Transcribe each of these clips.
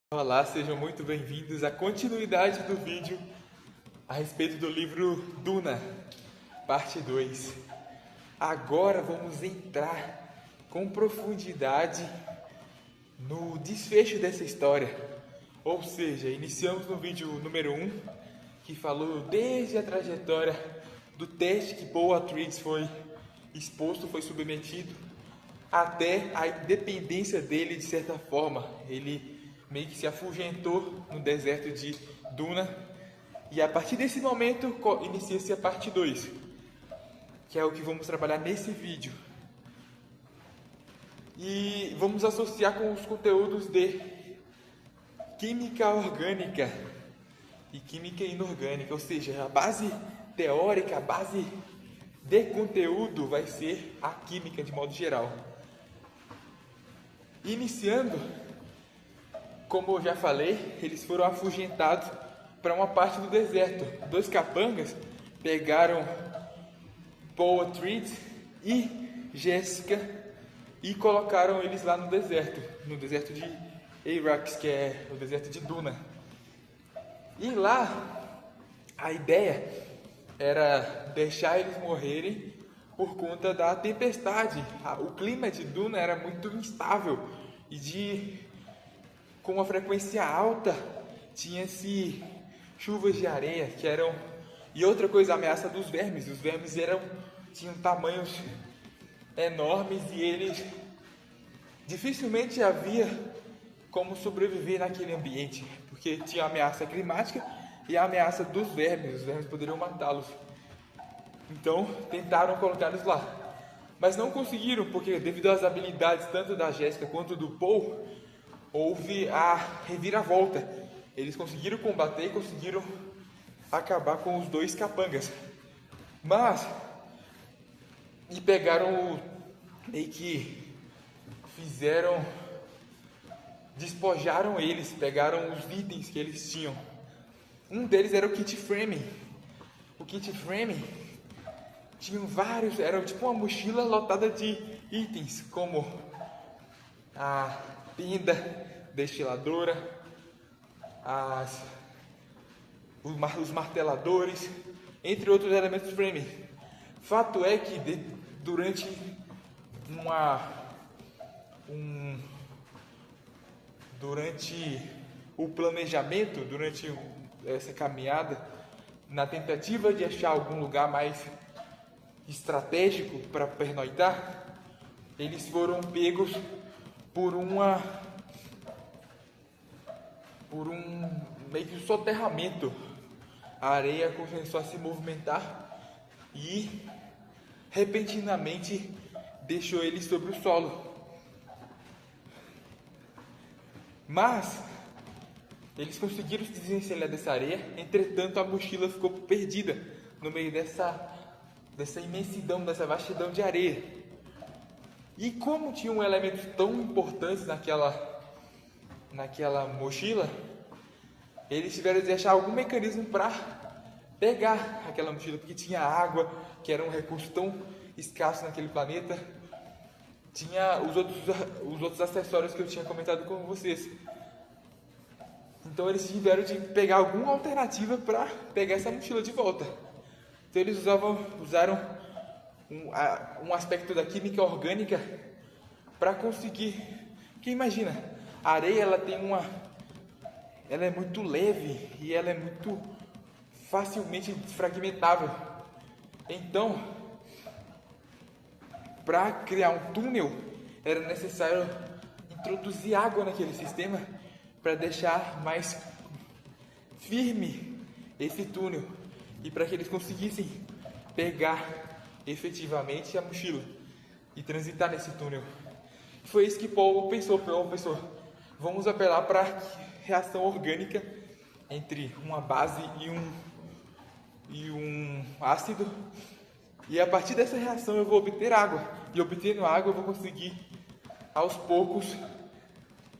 Olá, sejam muito bem-vindos à continuidade do vídeo a respeito do livro Duna, parte 2. Agora vamos entrar com profundidade no desfecho dessa história. Ou seja, iniciamos no vídeo número 1, que falou desde a trajetória do teste que Paul Atreides foi exposto, foi submetido, até a independência dele de certa forma. Ele meio que se afugentou no deserto de Duna. E a partir desse momento inicia-se a parte 2, que é o que vamos trabalhar nesse vídeo. E vamos associar com os conteúdos de química orgânica e química inorgânica, ou seja, a base teórica, a base de conteúdo vai ser a química de modo geral. Iniciando, como eu já falei, eles foram afugentados para uma parte do deserto. Dois capangas pegaram Paul Atreides e Jessica e colocaram eles lá no deserto de Arrakis, que é o deserto de Duna. E lá, a ideia era deixar eles morrerem por conta da tempestade. O clima de Duna era muito instável e com uma frequência alta tinha-se chuvas de areia que eram... E outra coisa, a ameaça dos vermes. Os vermes tinham tamanhos enormes e eles dificilmente havia como sobreviver naquele ambiente, porque tinha a ameaça climática e a ameaça dos vermes. Os vermes poderiam matá-los. Então tentaram colocá-los lá, mas não conseguiram, porque devido às habilidades tanto da Jéssica quanto do Paul, houve a reviravolta. Eles conseguiram combater e conseguiram acabar com os dois capangas. E pegaram, meio que despojaram eles, pegaram os itens que eles tinham. Um deles era o kit frame. O kit frame tinha vários, era tipo uma mochila lotada de itens, como a tenda destiladora, os marteladores, entre outros elementos do frame. Fato é que durante o planejamento, durante essa caminhada, na tentativa de achar algum lugar mais estratégico para pernoitar, eles foram pegos por um meio que soterramento. A areia começou a se movimentar e repentinamente deixou eles sobre o solo. Mas eles conseguiram se desvencilhar dessa areia. Entretanto, a mochila ficou perdida no meio dessa imensidão, dessa vastidão de areia. E como tinham elementos tão importantes naquela mochila, eles tiveram de achar algum mecanismo para pegar aquela mochila, porque tinha água, que era um recurso tão escasso naquele planeta. Tinha os outros acessórios que eu tinha comentado com vocês. Então eles tiveram de pegar alguma alternativa para pegar essa mochila de volta. Então eles usaram um aspecto da química orgânica para conseguir. Porque imagina, a areia ela é muito leve e ela é muito facilmente fragmentável. Então, para criar um túnel, era necessário introduzir água naquele sistema para deixar mais firme esse túnel e para que eles conseguissem pegar efetivamente a mochila e transitar nesse túnel. Foi isso que Paul pensou, vamos apelar para a reação orgânica entre uma base e um ácido, e a partir dessa reação eu vou obter água, e obtendo água eu vou conseguir aos poucos,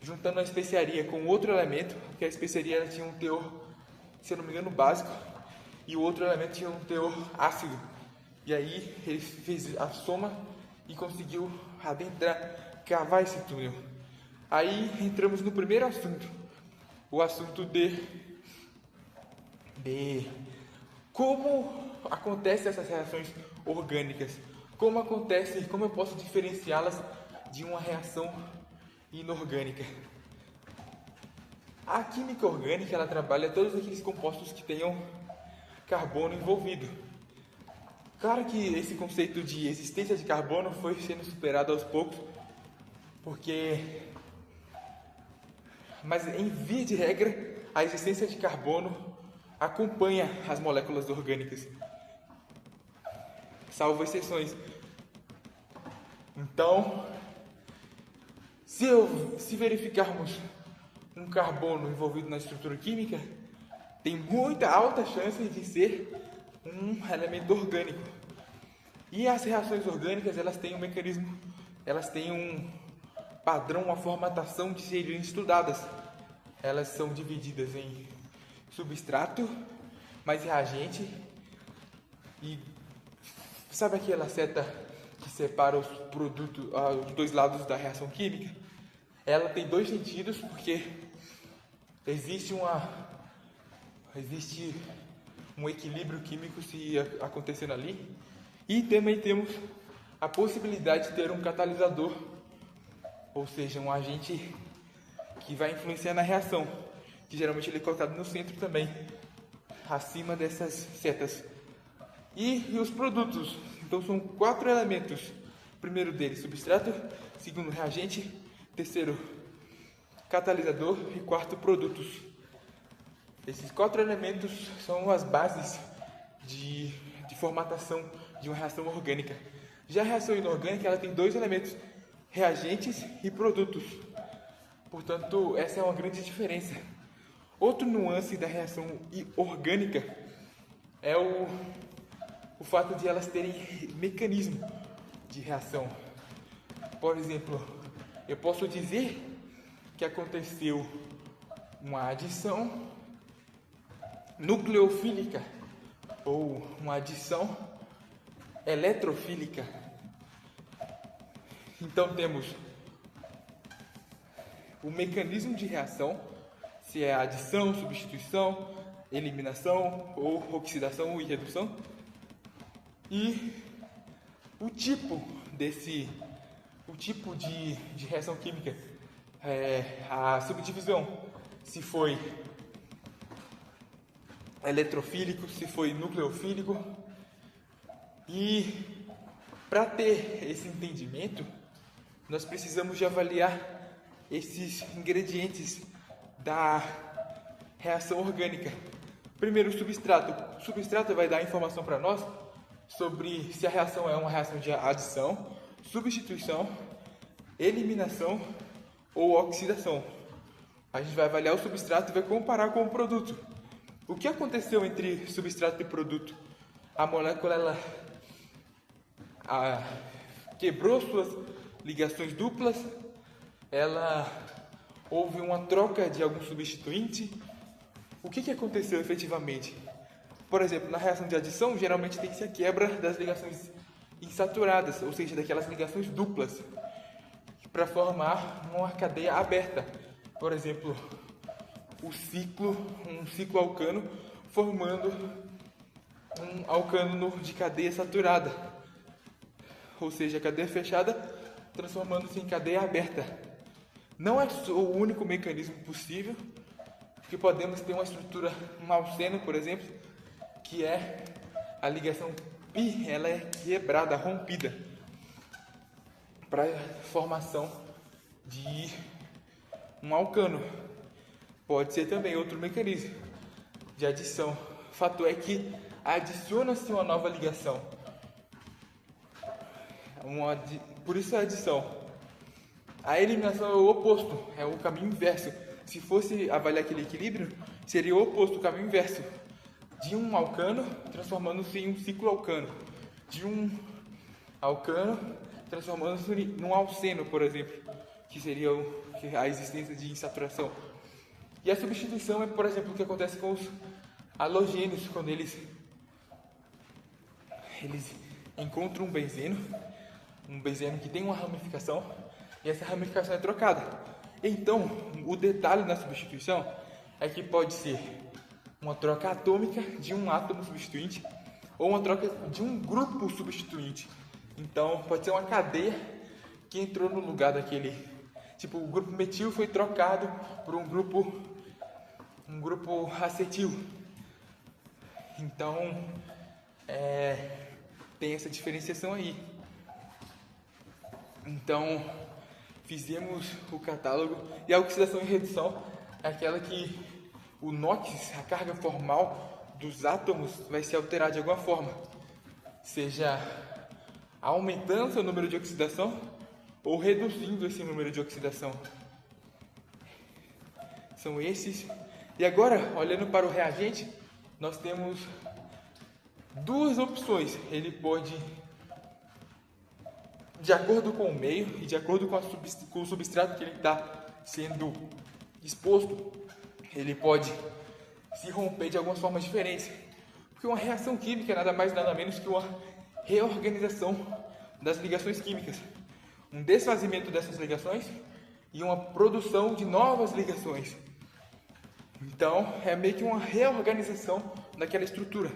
juntando a especiaria com outro elemento, porque a especiaria tinha um teor, se eu não me engano, básico, e o outro elemento tinha um teor ácido. E aí ele fez a soma e conseguiu adentrar, cavar esse túnel. Aí entramos no primeiro assunto, o assunto de como acontecem essas reações orgânicas, como eu posso diferenciá-las de uma reação inorgânica. A química orgânica, ela trabalha todos aqueles compostos que tenham carbono envolvido. Claro que esse conceito de existência de carbono foi sendo superado aos poucos, mas em via de regra, a existência de carbono acompanha as moléculas orgânicas, salvo exceções. Então, se verificarmos um carbono envolvido na estrutura química, tem muita alta chance de ser um elemento orgânico. E as reações orgânicas, elas têm um mecanismo, elas têm um padrão, uma formatação de serem estudadas. Elas são divididas em substrato mais reagente. E sabe aquela seta que separa os produtos, os dois lados da reação química? Ela tem dois sentidos, porque existe um equilíbrio químico acontecendo ali, e também temos a possibilidade de ter um catalisador, ou seja, um agente que vai influenciar na reação, que geralmente ele é colocado no centro também, acima dessas setas. E os produtos, então são 4 elementos. O primeiro deles, substrato; segundo, reagente; terceiro, catalisador; e quarto, produtos. Esses 4 elementos são as bases de formatação de uma reação orgânica. Já a reação inorgânica, ela tem 2 elementos, reagentes e produtos. Portanto, essa é uma grande diferença. Outro nuance da reação orgânica é o fato de elas terem mecanismo de reação. Por exemplo, eu posso dizer que aconteceu uma adição nucleofílica ou uma adição eletrofílica. Então temos o mecanismo de reação, se é adição, substituição, eliminação ou oxidação e redução, e o tipo de reação química, a subdivisão, se foi eletrofílico, se foi nucleofílico. E para ter esse entendimento, nós precisamos de avaliar esses ingredientes da reação orgânica. Primeiro, o substrato. O substrato vai dar informação para nós sobre se a reação é uma reação de adição, substituição, eliminação ou oxidação. A gente vai avaliar o substrato e vai comparar com o produto. O que aconteceu entre substrato e produto? A molécula ela quebrou suas ligações duplas, houve uma troca de algum substituinte. O que aconteceu efetivamente? Por exemplo, na reação de adição, geralmente tem-se a quebra das ligações insaturadas, ou seja, daquelas ligações duplas, para formar uma cadeia aberta. Por exemplo, um ciclo alcano formando um alcano de cadeia saturada, ou seja, cadeia fechada transformando-se em cadeia aberta. Não é o único mecanismo possível, porque podemos ter uma estrutura, um alceno, por exemplo, que é a ligação pi, ela é quebrada, rompida, para a formação de um alcano. Pode ser também outro mecanismo de adição. O fato é que adiciona-se uma nova ligação. Por isso a adição. A eliminação é o oposto, é o caminho inverso. Se fosse avaliar aquele equilíbrio, seria o oposto, o caminho inverso. De um alcano transformando-se em um ciclo alcano. De um alcano transformando-se num alceno, por exemplo, que seria a existência de insaturação. E a substituição é, por exemplo, o que acontece com os halogênios, quando eles encontram um benzeno que tem uma ramificação, e essa ramificação é trocada. Então, o detalhe na substituição é que pode ser uma troca atômica de um átomo substituinte ou uma troca de um grupo substituinte. Então, pode ser uma cadeia que entrou no lugar daquele. Tipo, o grupo metil foi trocado por um grupo acetil. Então, tem essa diferenciação aí. Então, fizemos o catálogo e a oxidação e redução é aquela que o NOx, a carga formal dos átomos, vai se alterar de alguma forma, seja aumentando seu número de oxidação ou reduzindo esse número de oxidação. São esses. E agora, olhando para o reagente, nós temos duas opções. Ele pode, de acordo com o meio e de acordo com o substrato que ele está sendo exposto, ele pode se romper de algumas formas diferentes. Porque uma reação química é nada mais nada menos que uma reorganização das ligações químicas, um desfazimento dessas ligações e uma produção de novas ligações. Então, é meio que uma reorganização daquela estrutura.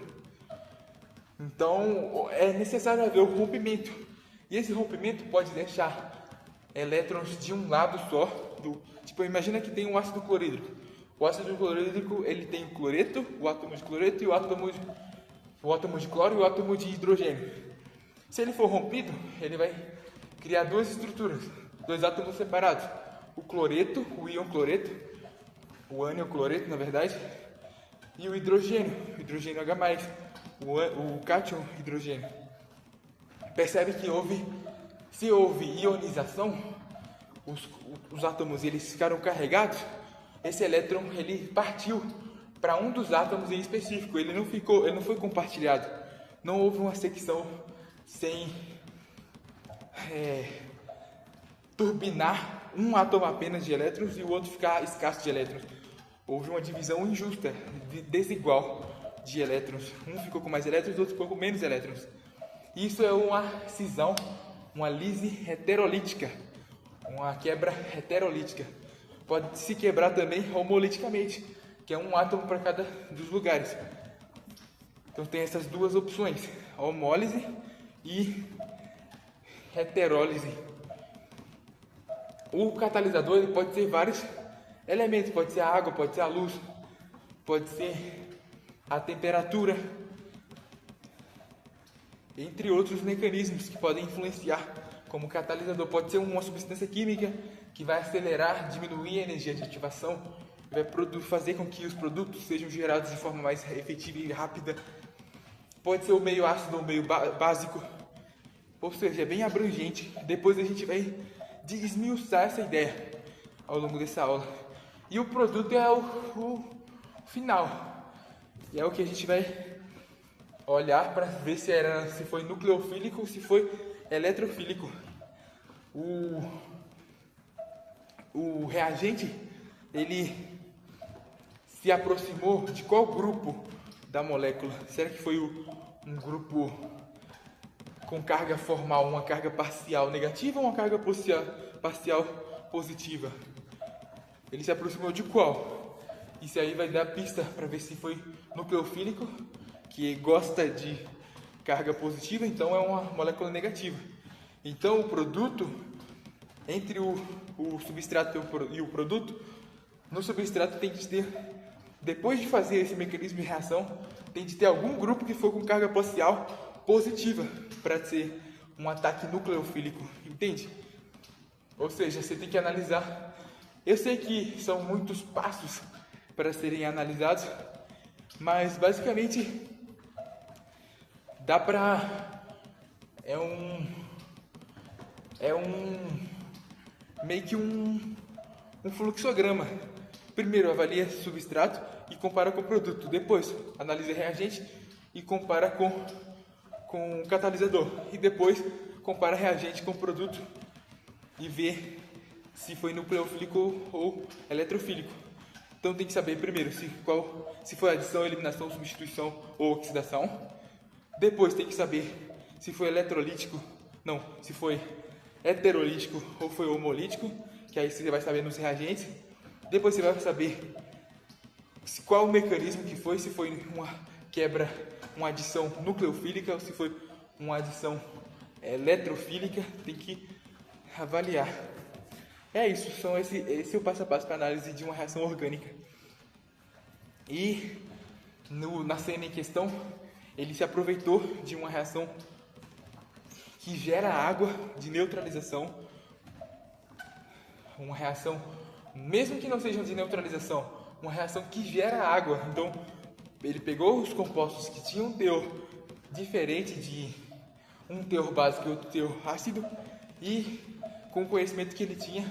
Então, é necessário haver o rompimento. E esse rompimento pode deixar elétrons de um lado só. Tipo, imagina que tem um ácido clorídrico. O ácido clorídrico, ele tem o cloreto, o átomo de cloreto e o átomo de cloro e o átomo de hidrogênio. Se ele for rompido, ele vai criar duas estruturas, dois átomos separados. O cloreto, o íon cloreto, o ânion cloreto, na verdade, e o hidrogênio H+, o cátion hidrogênio. Percebe que se houve ionização, os átomos eles ficaram carregados, esse elétron ele partiu para um dos átomos em específico, ele não foi compartilhado, não houve uma secção sem turbinar um átomo apenas de elétrons e o outro ficar escasso de elétrons. Houve uma divisão injusta, desigual de elétrons. Um ficou com mais elétrons, o outro ficou com menos elétrons. Isso é uma cisão, uma lise heterolítica, uma quebra heterolítica. Pode se quebrar também homoliticamente, que é um átomo para cada dos lugares. Então tem essas duas opções, homólise e heterólise. O catalisador ele pode ser vários elementos, pode ser a água, pode ser a luz, pode ser a temperatura, entre outros mecanismos que podem influenciar como catalisador. Pode ser uma substância química que vai acelerar, diminuir a energia de ativação, vai fazer com que os produtos sejam gerados de forma mais efetiva e rápida. Pode ser o meio ácido ou o meio básico, ou seja, é bem abrangente. Depois a gente vai desmiuçar essa ideia ao longo dessa aula. E o produto é o final, e é o que a gente vai olhar para ver se foi nucleofílico ou se foi eletrofílico. O reagente ele se aproximou de qual grupo da molécula? Será que foi um grupo com carga formal, uma carga parcial negativa ou uma carga parcial positiva? Ele se aproximou de qual? Isso aí vai dar pista para ver se foi nucleofílico, que gosta de carga positiva, então é uma molécula negativa. Então o produto, entre o substrato e o produto, no substrato tem que ter, depois de fazer esse mecanismo de reação, tem de ter algum grupo que for com carga parcial positiva, para ser um ataque nucleofílico, entende? Ou seja, você tem que analisar. Eu sei que são muitos passos para serem analisados, mas basicamente dá para meio que um fluxograma. Primeiro avalia substrato e compara com o produto, depois analisa reagente e compara com o catalisador, e depois compara reagente com o produto e vê se foi nucleofílico ou eletrofílico. Então tem que saber primeiro se foi adição, eliminação, substituição ou oxidação. Depois tem que saber se foi se foi heterolítico ou foi homolítico, que aí você vai saber nos reagentes. Depois você vai saber qual o mecanismo que foi, se foi uma quebra, uma adição nucleofílica ou se foi uma adição eletrofílica, tem que avaliar. É isso, esse é o passo a passo para análise de uma reação orgânica. E na cena em questão, ele se aproveitou de uma reação que gera água de neutralização, uma reação, mesmo que não seja de neutralização, uma reação que gera água. Então, ele pegou os compostos que tinham um teor diferente, de um teor básico e outro teor ácido, e com o conhecimento que ele tinha,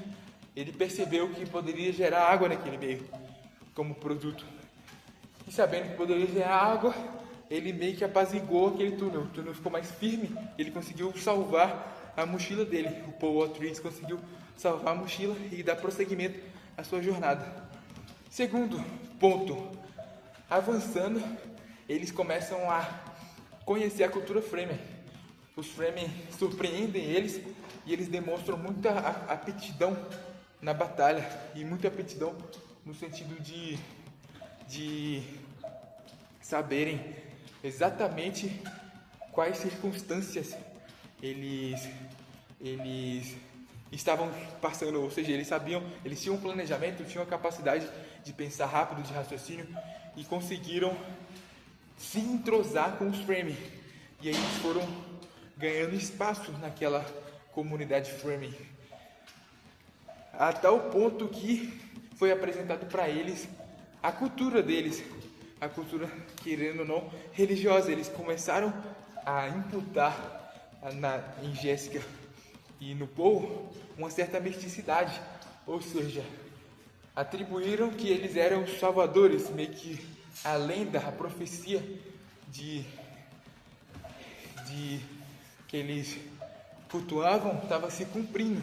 ele percebeu que poderia gerar água naquele meio como produto. E sabendo que poderia gerar água, ele meio que apaziguou aquele túnel. O túnel ficou mais firme, ele conseguiu salvar a mochila dele. O Paul Atreides conseguiu salvar a mochila e dar prosseguimento à sua jornada. Segundo ponto, avançando, eles começam a conhecer a cultura Fremen. Os Fremen surpreendem eles e eles demonstram muita aptidão na batalha e muita aptidão no sentido de saberem exatamente quais circunstâncias eles estavam passando, ou seja, eles sabiam, eles tinham um planejamento, tinham a capacidade de pensar rápido, de raciocínio, e conseguiram se entrosar com os Fremen. E aí eles foram ganhando espaço naquela comunidade Fremen, a tal ponto que foi apresentado para eles a cultura deles, a cultura, querendo ou não, religiosa. Eles começaram a imputar em Jessica e no Paul uma certa misticidade, ou seja, atribuíram que eles eram os salvadores, meio que a lenda, a profecia de que eles cultuavam estava se cumprindo,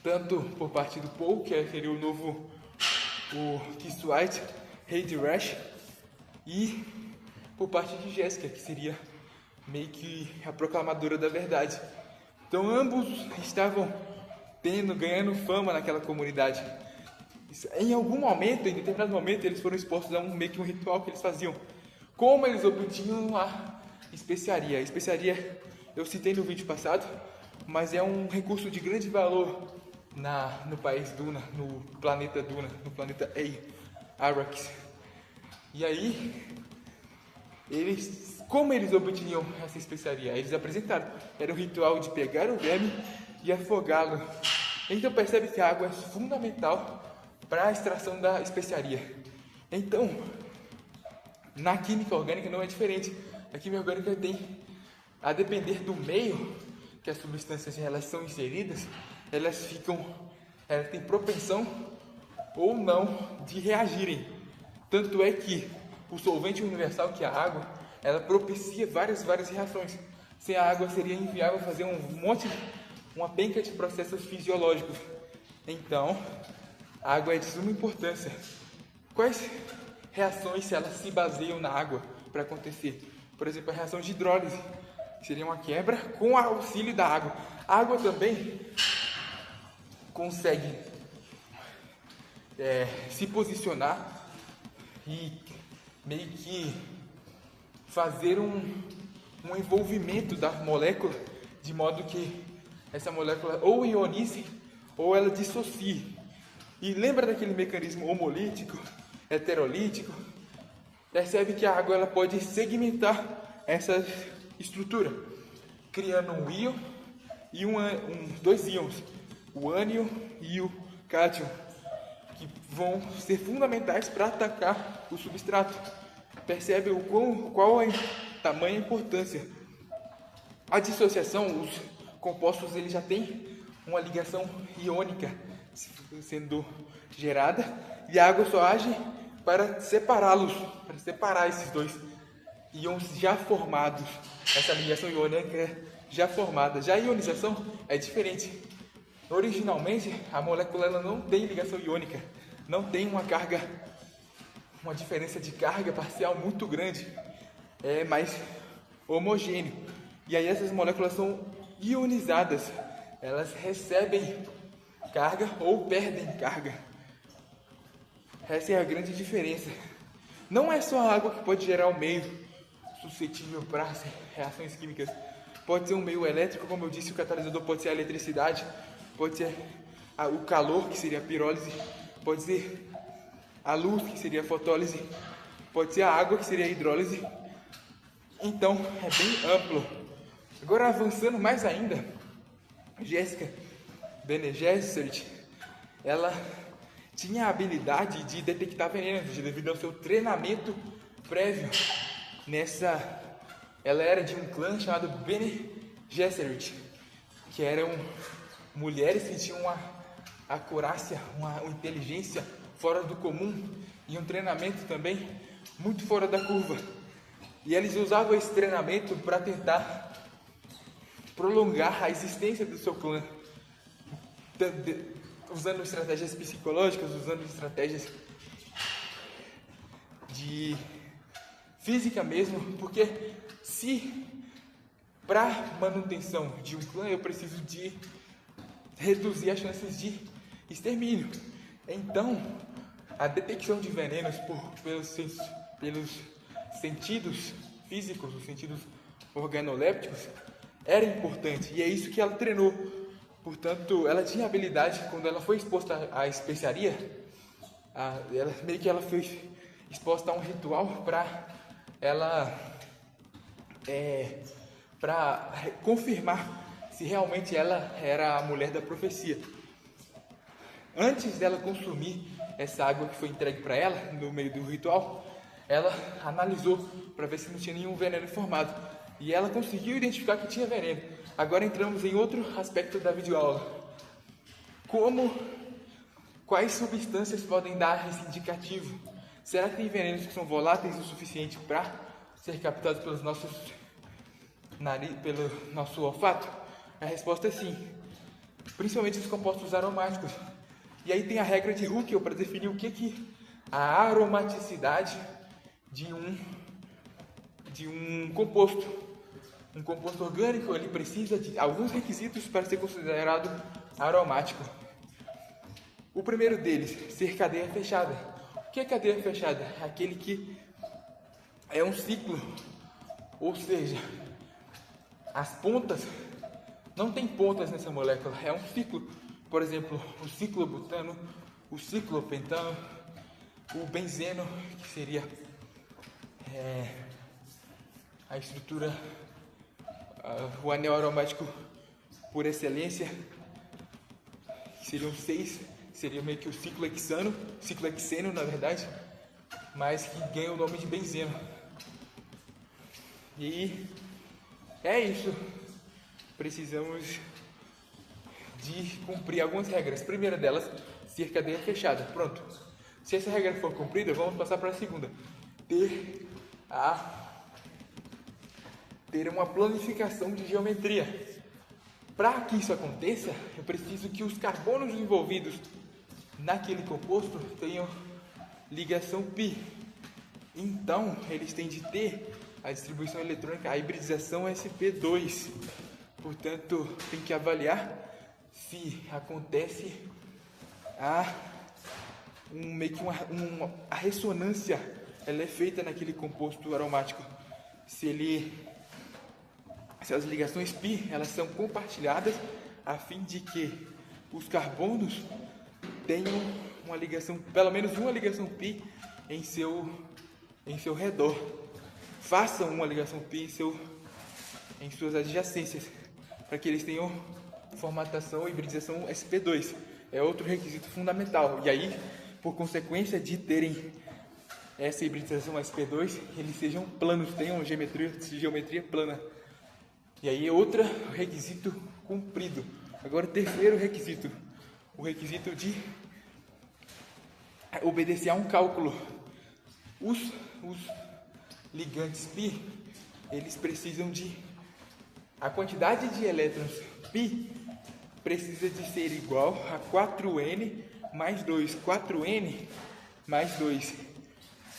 tanto por parte do Paul, que seria o Kiswight, rei de Rash, e por parte de Jessica, que seria meio que a proclamadora da verdade. Então ambos estavam ganhando fama naquela comunidade. Em algum momento, em determinado momento, eles foram expostos a meio que um ritual que eles faziam. Como eles obtinham a especiaria? A especiaria eu citei no vídeo passado, mas é um recurso de grande valor no país Duna, no planeta Duna, no planeta Arrakis. E aí, como eles obtinham essa especiaria? Eles apresentaram, era o ritual de pegar o verme e afogá-lo. Então percebe que a água é fundamental para a extração da especiaria. Então, na química orgânica não é diferente. A química orgânica tem, a depender do meio que as substâncias elas são inseridas, elas têm propensão ou não de reagirem. Tanto é que o solvente universal, que é a água, ela propicia várias reações. Sem a água seria inviável fazer uma penca de processos fisiológicos. Então, a água é de suma importância. Quais reações elas se baseiam na água para acontecer? Por exemplo, a reação de hidrólise seria uma quebra com o auxílio da água. A água também consegue se posicionar e meio que fazer um envolvimento da molécula, de modo que essa molécula ou ionize ou ela dissocie. E lembra daquele mecanismo homolítico, heterolítico? Percebe que a água ela pode segmentar essa estrutura, criando um íon e dois íons, o ânion e o cátion, que vão ser fundamentais para atacar o substrato. Percebe qual é a tamanha importância. A dissociação, os compostos eles já têm uma ligação iônica sendo gerada e a água só age para separá-los, para separar esses dois íons já formados, essa ligação iônica já formada. Já a ionização é diferente. Originalmente, a molécula ela não tem ligação iônica, não tem uma diferença de carga parcial muito grande, é mais homogêneo. E aí essas moléculas são ionizadas, elas recebem carga ou perdem carga. Essa é a grande diferença. Não é só a água que pode gerar um meio suscetível para reações químicas. Pode ser um meio elétrico, como eu disse, o catalisador pode ser a eletricidade, pode ser o calor, que seria a pirólise, pode ser a luz, que seria a fotólise, pode ser a água, que seria a hidrólise. Então, é bem amplo. Agora, avançando mais ainda, Jessica Bene Gesserit, ela tinha a habilidade de detectar venenos devido ao seu treinamento prévio ela era de um clã chamado Bene Gesserit, que eram mulheres que tinham uma acurácia, uma inteligência fora do comum e um treinamento também muito fora da curva. E eles usavam esse treinamento para tentar prolongar a existência do seu clã, usando estratégias psicológicas, usando estratégias de física mesmo, porque se para manutenção de um clã eu preciso de reduzir as chances de extermínio, então a detecção de venenos pelos sentidos físicos, os sentidos organolépticos, era importante, e é isso que ela treinou. Portanto, ela tinha habilidade, quando ela foi exposta à especiaria, ela foi exposta a um ritual para confirmar se realmente ela era a mulher da profecia. Antes dela consumir essa água que foi entregue para ela, no meio do ritual, ela analisou para ver se não tinha nenhum veneno formado. E ela conseguiu identificar que tinha veneno. Agora entramos em outro aspecto da videoaula. Quais substâncias podem dar esse indicativo? Será que tem venenos que são voláteis o suficiente para ser captados pelo nosso olfato? A resposta é sim. Principalmente os compostos aromáticos. E aí tem a regra de Huckel para definir o que a aromaticidade de um composto. Um composto orgânico, ele precisa de alguns requisitos para ser considerado aromático. O primeiro deles, ser cadeia fechada. O que é cadeia fechada? É aquele que é um ciclo, ou seja, as pontas, não tem pontas nessa molécula, é um ciclo. Por exemplo, o ciclobutano, o ciclopentano, o benzeno, que seria a estrutura, o anel aromático por excelência, que seriam 6, seria meio que o ciclohexeno na verdade, mas que ganha o nome de benzeno. E é isso, precisamos de cumprir algumas regras. A primeira delas, ser cadeia fechada. Pronto. Se essa regra for cumprida, vamos passar para a segunda. Ter uma planificação de geometria. Para que isso aconteça, eu preciso que os carbonos envolvidos naquele composto tenham ligação π. Então, eles têm de ter a distribuição eletrônica, a hibridização sp2. Portanto, tem que avaliar se acontece a ressonância, ela é feita naquele composto aromático. Se as ligações π, elas são compartilhadas a fim de que os carbonos tenham uma ligação, pelo menos uma ligação π em seu redor. Façam uma ligação π em suas adjacências, para que eles tenham formatação e hibridização sp2. É outro requisito fundamental. E aí, por consequência de terem essa hibridização sp2, eles sejam planos, tenham geometria plana. E aí é outro requisito cumprido. Agora, o terceiro requisito, o requisito de obedecer a um cálculo. Os ligantes π, eles precisam de... A quantidade de elétrons π precisa de ser igual a 4n mais 2. 4n mais 2.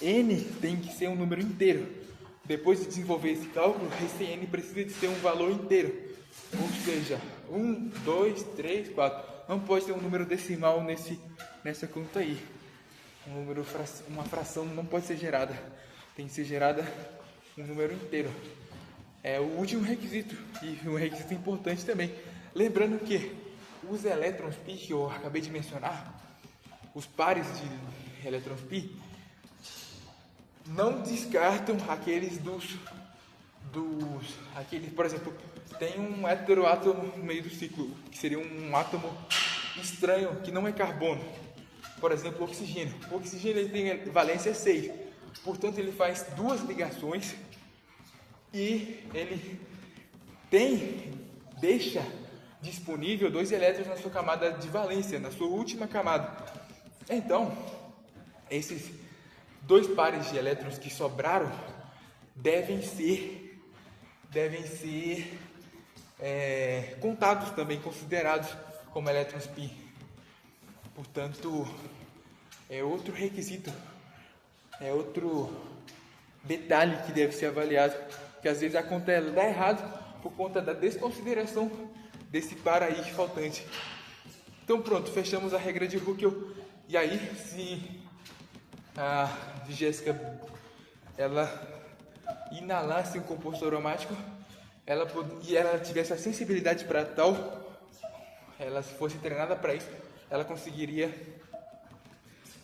N tem que ser um número inteiro. Depois de desenvolver esse cálculo, esse n precisa de ser um valor inteiro. Ou seja, 1, 2, 3, 4. Não pode ter um número decimal nessa conta aí. uma fração não pode ser gerada, tem que ser gerada um número inteiro. É o último requisito e um requisito importante também. Lembrando que os elétrons pi que eu acabei de mencionar, os pares de elétrons pi, não descartam aqueles por exemplo, tem um heteroátomo no meio do ciclo, que seria um átomo estranho, que não é carbono. Por exemplo, o oxigênio. O oxigênio ele tem valência 6, portanto ele faz duas ligações e ele deixa disponível 2 elétrons na sua camada de valência, na sua última camada. Então, esses 2 pares de elétrons que sobraram devem ser contados também, considerados como elétrons pi. Portanto, é outro requisito, é outro detalhe que deve ser avaliado, que às vezes acontece, dá errado por conta da desconsideração desse par aí faltante. Então pronto, fechamos a regra de Huckel. E aí, se a Jéssica ela inalasse um composto aromático, e ela tivesse a sensibilidade para tal, ela se fosse treinada para isso, ela conseguiria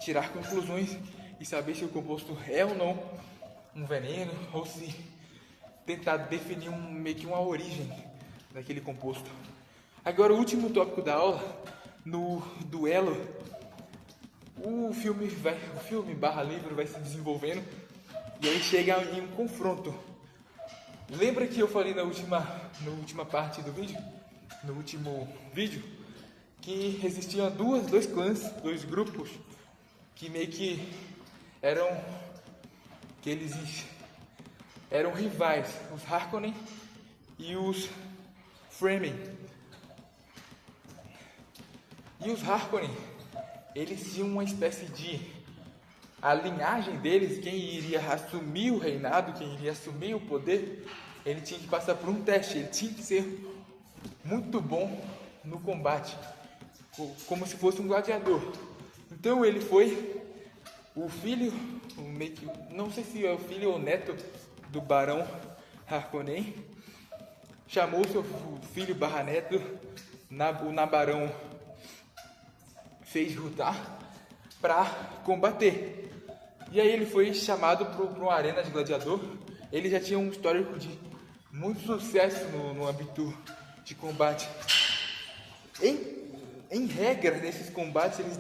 tirar conclusões e saber se o composto é ou não um veneno, ou se tentar definir meio que uma origem daquele composto. Agora, o último tópico da aula, no duelo, o filme / livro vai se desenvolvendo e aí chega em um confronto. Lembra que eu falei na última parte do vídeo, no último vídeo, que existiam dois clãs, 2 grupos que meio que eram rivais, os Harkonnen e os Fremen. E os Harkonnen, eles tinham uma espécie de... A linhagem deles, quem iria assumir o reinado, quem iria assumir o poder, ele tinha que passar por um teste, ele tinha que ser muito bom no combate, como se fosse um gladiador. Então ele foi o filho, não sei se é o filho ou neto do Barão Harkonnen, chamou seu filho / neto, o Nabarão fez lutar para combater. E aí ele foi chamado para uma arena de gladiador. Ele já tinha um histórico de muito sucesso no âmbito de combate. Em regra, nesses combates, eles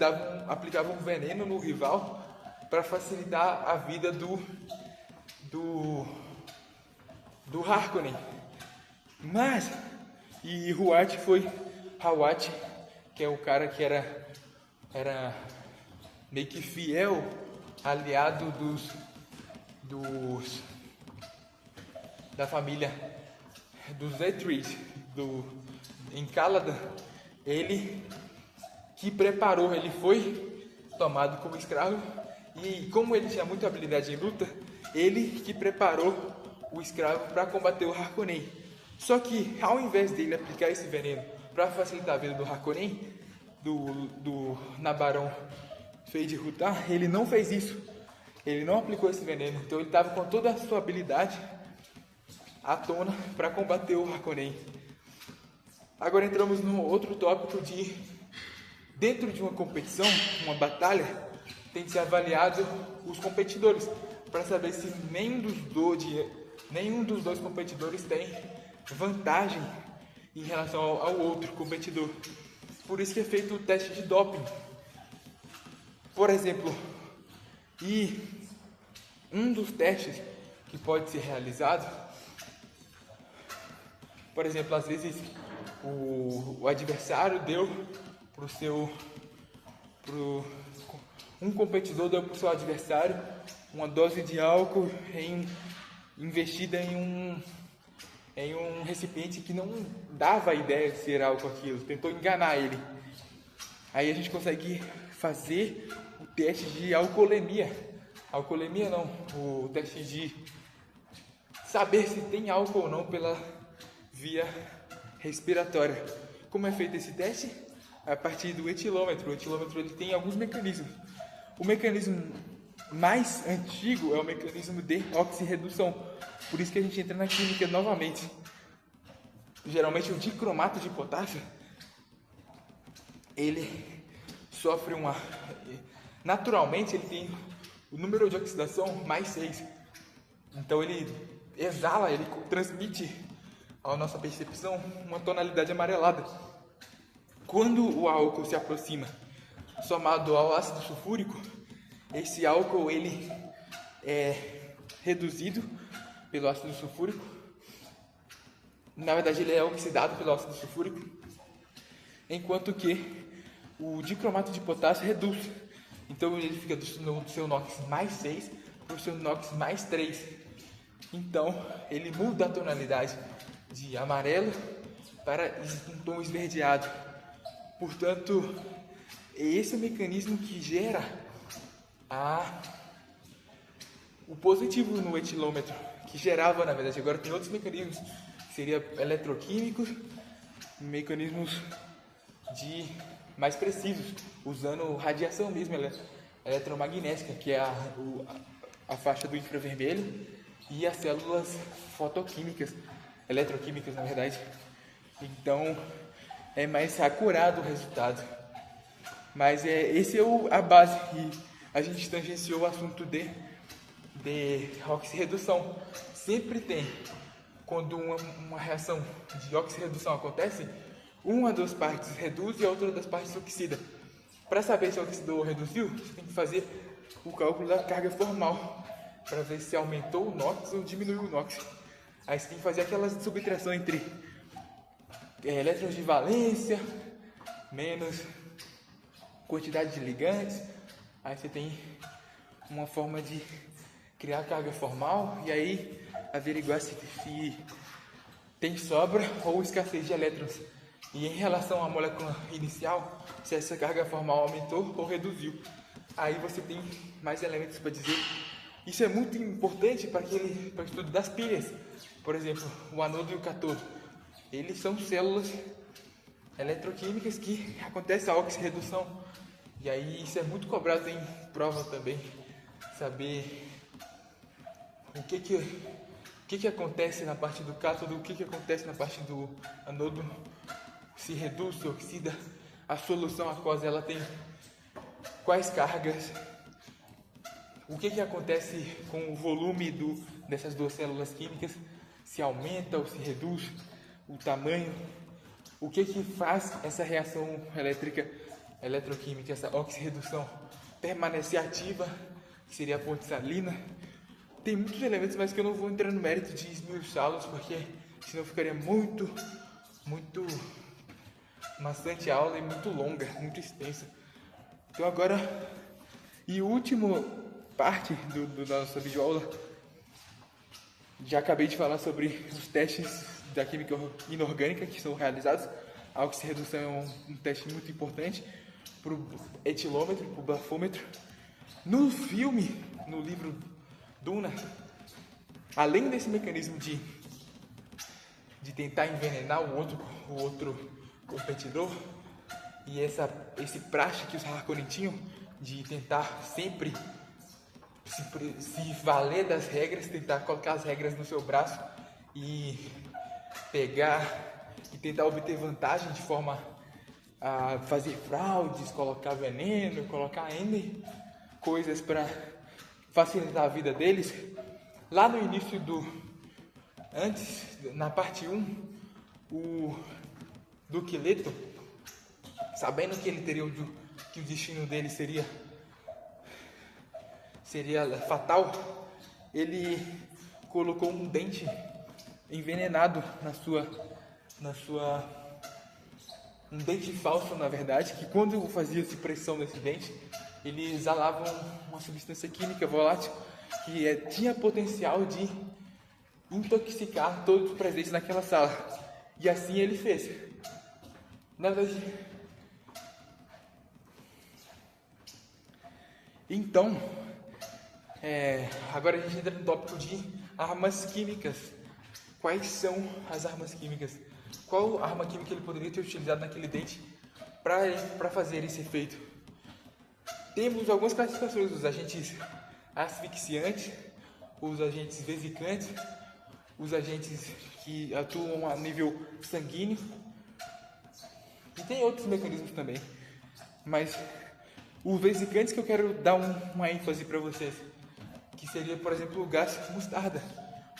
aplicavam veneno no rival para facilitar a vida do Harkonnen. Mas, e Hawat, que é o cara que era meio que fiel aliado da família dos Etrees em Caladan, ele que preparou, ele foi tomado como escravo e como ele tinha muita habilidade em luta, ele que preparou o escravo para combater o Harkonnen. Só que ao invés dele aplicar esse veneno para facilitar a vida do Harkonnen, do Nabarão Fade Rutar, ele não fez isso. Ele não aplicou esse veneno. Então ele estava com toda a sua habilidade à tona para combater o Harkonnen. Agora entramos no outro tópico de... Dentro de uma competição, uma batalha, tem que ser avaliado os competidores para saber se nenhum dos dois competidores tem vantagem em relação ao outro competidor. Por isso que é feito o teste de doping. Por exemplo, e um dos testes que pode ser realizado, por exemplo, às vezes o adversário deu um competidor deu para o seu adversário uma dose de álcool investida em um recipiente que não dava a ideia de ser álcool aquilo, tentou enganar ele. Aí a gente consegue fazer o teste de alcoolemia. Alcoolemia não, o teste de saber se tem álcool ou não pela via respiratória. Como é feito esse teste? A partir do etilômetro. O etilômetro ele tem alguns mecanismos. O mecanismo mais antigo é o mecanismo de oxirredução. Por isso que a gente entra na química novamente. Geralmente o dicromato de potássio, ele sofre naturalmente ele tem o número de oxidação mais 6. Então ele exala, ele transmite à nossa percepção uma tonalidade amarelada. Quando o álcool se aproxima, somado ao ácido sulfúrico, esse álcool ele é reduzido pelo ácido sulfúrico. Na verdade, ele é oxidado pelo ácido sulfúrico, enquanto que o dicromato de potássio reduz. Então ele fica do seu NOx mais 6 para o seu NOx mais 3. Então ele muda a tonalidade de amarelo para um tom esverdeado. Portanto, esse é o mecanismo que gera o positivo no etilômetro, que gerava, na verdade. Agora tem outros mecanismos, que seriam eletroquímicos, mecanismos mais precisos, usando radiação mesmo, eletromagnética, que é a faixa do infravermelho, e as células fotoquímicas, eletroquímicas, na verdade. Então, é mais acurado o resultado. Mas esse é a base, e a gente tangenciou o assunto de oxirredução. Sempre tem, quando uma reação de oxirredução acontece, uma das partes reduz e a outra das partes oxida. Para saber se oxidou ou reduziu, você tem que fazer o cálculo da carga formal, para ver se aumentou o NOx ou diminuiu o NOx. Aí você tem que fazer aquela subtração entre elétrons de valência menos quantidade de ligantes. Aí você tem uma forma de criar carga formal e aí averiguar se tem sobra ou escassez de elétrons. E em relação à molécula inicial, se essa carga formal aumentou ou reduziu. Aí você tem mais elementos para dizer. Isso é muito importante para o estudo das pilhas. Por exemplo, o anodo e o cátodo. Eles são células eletroquímicas que acontece a oxirredução. E aí isso é muito cobrado em prova também. Saber o que acontece na parte do cátodo, o que acontece na parte do anodo, se reduz, se oxida, a solução aquosa ela tem quais cargas, o que acontece com o volume dessas duas células químicas, se aumenta ou se reduz, o tamanho, o que faz essa reação eletroquímica, essa oxirredução permanecer ativa, que seria a ponte salina. Tem muitos elementos, mas que eu não vou entrar no mérito de esmiuçá-los, porque senão ficaria muito maçante a aula e muito longa, muito extensa. Então agora, e última parte da nossa videoaula, já acabei de falar sobre os testes da química inorgânica que são realizados. A oxirredução é um teste muito importante para o etilômetro, para o bafômetro. No filme, no livro Duna, além desse mecanismo de tentar envenenar o outro competidor, e esse praxe que os Harkonnen tinham de tentar sempre se valer das regras, tentar colocar as regras no seu braço e pegar e tentar obter vantagem de forma a fazer fraudes, colocar veneno, colocar N coisas para facilitar a vida deles. Lá no início na parte 1, o Duque Leto, sabendo que ele teria que o destino dele seria fatal, ele colocou um dente envenenado um dente falso, na verdade, que quando fazia-se pressão nesse dente, ele exalava uma substância química volátil que tinha potencial de intoxicar todos os presentes naquela sala. E assim ele fez. Na verdade, então, agora a gente entra no tópico de armas químicas. Quais são as armas químicas? Qual arma química ele poderia ter utilizado naquele dente para fazer esse efeito? temos algumas classificações dos agentes asfixiantes, os agentes vesicantes, os agentes que atuam a nível sanguíneo, e tem outros mecanismos também, mas os vesicantes que eu quero dar uma ênfase para vocês, que seria, por exemplo, o gás mostarda.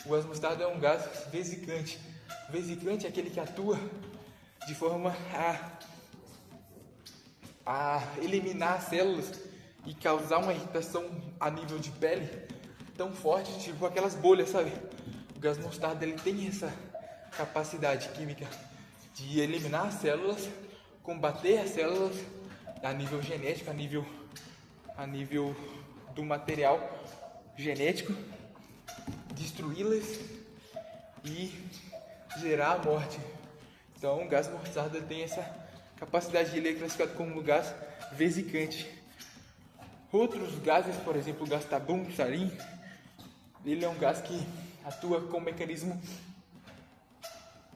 O gás mostarda é um gás vesicante. Vesicante é aquele que atua de forma a eliminar as células e causar uma irritação a nível de pele tão forte, tipo aquelas bolhas, sabe? O gás mostarda, ele tem essa capacidade química de eliminar as células, combater as células a nível genético, a nível do material genético, destruí-las e gerar a morte. Então, o gás mostarda tem essa capacidade, ele é classificado como gás vesicante. Outros gases, por exemplo, o gás tabum, sarin, ele é um gás que atua com um mecanismo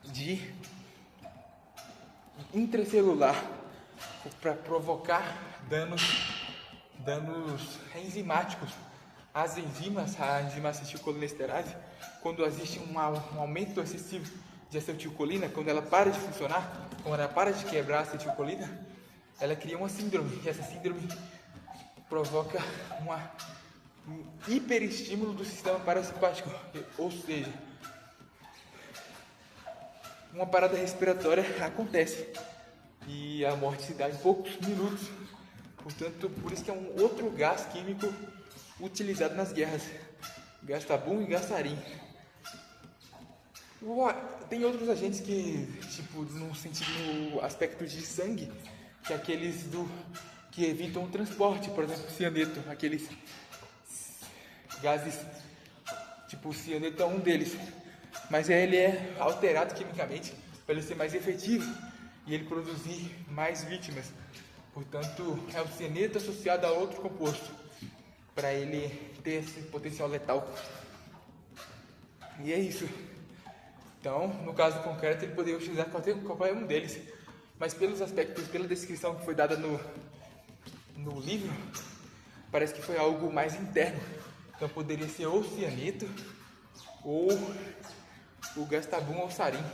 de intracelular para provocar danos enzimáticos. As enzimas, a enzima acetilcolinesterase, quando existe um aumento excessivo de acetilcolina, quando ela para de funcionar, quando ela para de quebrar a acetilcolina, ela cria uma síndrome, e essa síndrome provoca um hiperestímulo do sistema parasimpático, ou seja, uma parada respiratória acontece e a morte se dá em poucos minutos. Portanto, por isso que é um outro gás químico utilizado nas guerras, gás tabum e gás sarin. Tem outros agentes que, tipo, no aspecto de sangue, que é aqueles que evitam o transporte, por exemplo, cianeto, aqueles gases, tipo, o cianeto é um deles, mas ele é alterado quimicamente para ele ser mais efetivo e ele produzir mais vítimas. Portanto, é o cianeto associado a outro composto para ele ter esse potencial letal. E é isso. Então, no caso concreto, ele poderia utilizar qualquer um deles, mas pelos aspectos, pela descrição que foi dada no livro, parece que foi algo mais interno. Então, poderia ser ou cianeto ou o gás tabum ou sarin,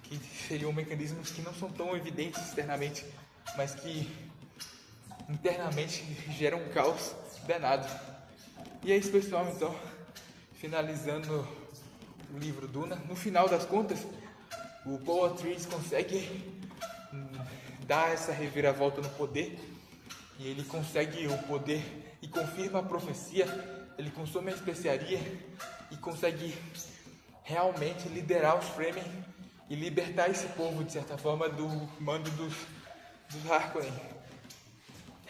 que seriam mecanismos que não são tão evidentes externamente, mas que internamente geram um caos danado. E é isso, pessoal. Então, finalizando o livro Duna, no final das contas, o Paul Atreides consegue dar essa reviravolta no poder, e ele consegue o poder e confirma a profecia. Ele consome a especiaria e consegue realmente liderar os Fremen e libertar esse povo, de certa forma, do mando dos Harkonnen.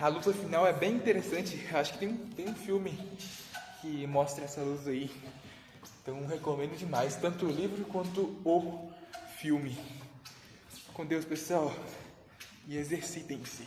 A luta final é bem interessante. Acho que tem um filme que mostra essa luta aí. Então recomendo demais, tanto o livro quanto o filme. Com Deus, pessoal, e exercitem-se.